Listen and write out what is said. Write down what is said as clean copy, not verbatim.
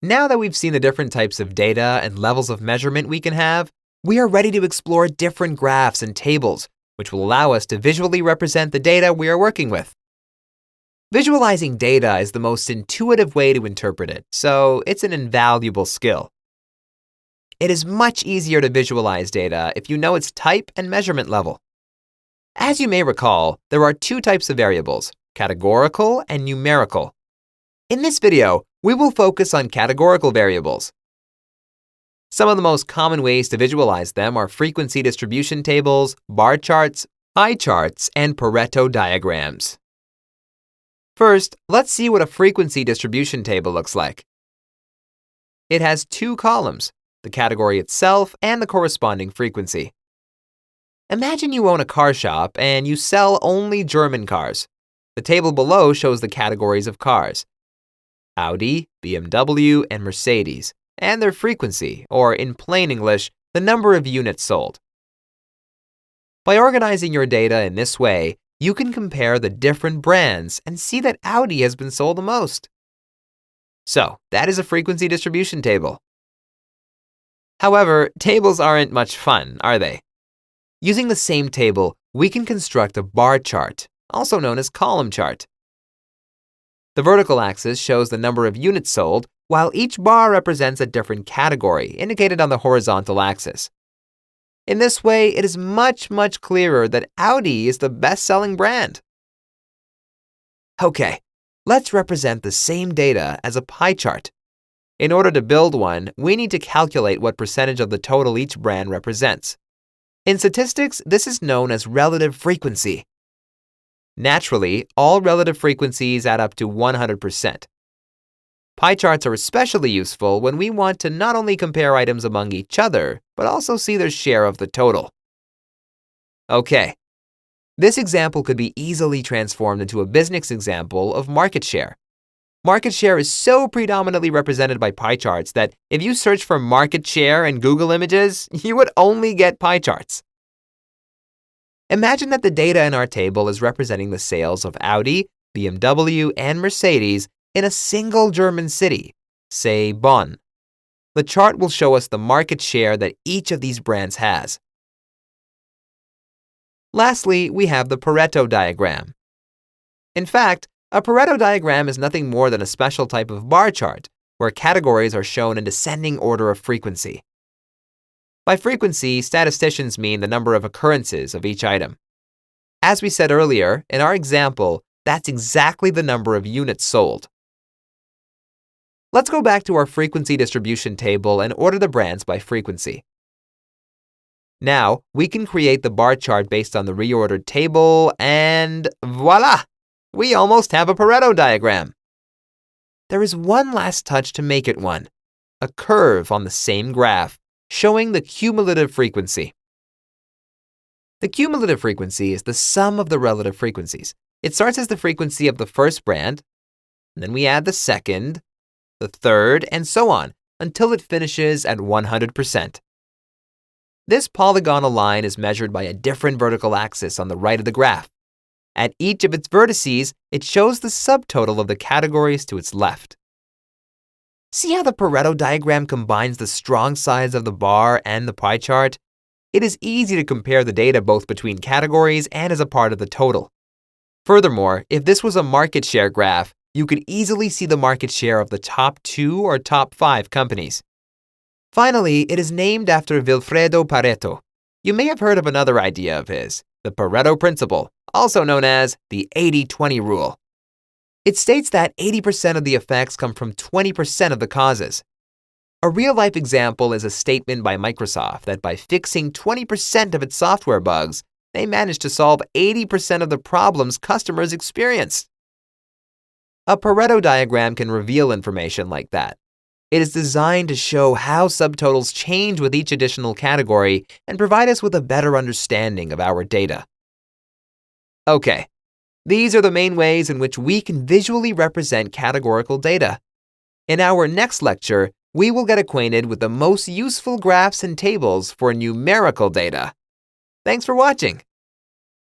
Now that we've seen the different types of data and levels of measurement we can have, we are ready to explore different graphs and tables, which will allow us to visually represent the data we are working with. Visualizing data is the most intuitive way to interpret it, so it's an invaluable skill. It is much easier to visualize data if you know its type and measurement level. As you may recall, there are two types of variables, categorical and numerical. In this video, we will focus on categorical variables. Some of the most common ways to visualize them are frequency distribution tables, bar charts, pie charts, and Pareto diagrams. First, let's see what a frequency distribution table looks like. It has two columns, the category itself and the corresponding frequency. Imagine you own a car shop and you sell only German cars. The table below shows the categories of cars: Audi, BMW, and Mercedes, and their frequency, or in plain English, the number of units sold. By organizing your data in this way, you can compare the different brands and see that Audi has been sold the most. So, that is a frequency distribution table. However, tables aren't much fun, are they? Using the same table, we can construct a bar chart, also known as column chart. The vertical axis shows the number of units sold, while each bar represents a different category indicated on the horizontal axis. In this way, it is much clearer that Audi is the best-selling brand. Okay, let's represent the same data as a pie chart. In order to build one, we need to calculate what percentage of the total each brand represents. In statistics, this is known as relative frequency. Naturally, all relative frequencies add up to 100%. Pie charts are especially useful when we want to not only compare items among each other, but also see their share of the total. Okay, this example could be easily transformed into a business example of market share. Market share is so predominantly represented by pie charts that if you search for market share in Google Images, you would only get pie charts. Imagine that the data in our table is representing the sales of Audi, BMW, and Mercedes in a single German city, say Bonn. The chart will show us the market share that each of these brands has. Lastly, we have the Pareto diagram. In fact, a Pareto diagram is nothing more than a special type of bar chart where categories are shown in descending order of frequency. By frequency, statisticians mean the number of occurrences of each item. As we said earlier, in our example, that's exactly the number of units sold. Let's go back to our frequency distribution table and order the brands by frequency. Now, we can create the bar chart based on the reordered table, and voila! We almost have a Pareto diagram. There is one last touch to make it one, a curve on the same graph, showing the cumulative frequency. The cumulative frequency is the sum of the relative frequencies. It starts as the frequency of the first brand, and then we add the second, the third, and so on, until it finishes at 100%. This polygonal line is measured by a different vertical axis on the right of the graph. At each of its vertices, it shows the subtotal of the categories to its left. See how the Pareto diagram combines the strong sides of the bar and the pie chart? It is easy to compare the data both between categories and as a part of the total. Furthermore, if this was a market share graph, you could easily see the market share of the top 2 or top 5 companies. Finally, it is named after Vilfredo Pareto. You may have heard of another idea of his, the Pareto principle, also known as the 80-20 rule. It states that 80% of the effects come from 20% of the causes. A real-life example is a statement by Microsoft that by fixing 20% of its software bugs, they managed to solve 80% of the problems customers experienced. A Pareto diagram can reveal information like that. It is designed to show how subtotals change with each additional category and provide us with a better understanding of our data. Okay, these are the main ways in which we can visually represent categorical data. In our next lecture, we will get acquainted with the most useful graphs and tables for numerical data. Thanks for watching.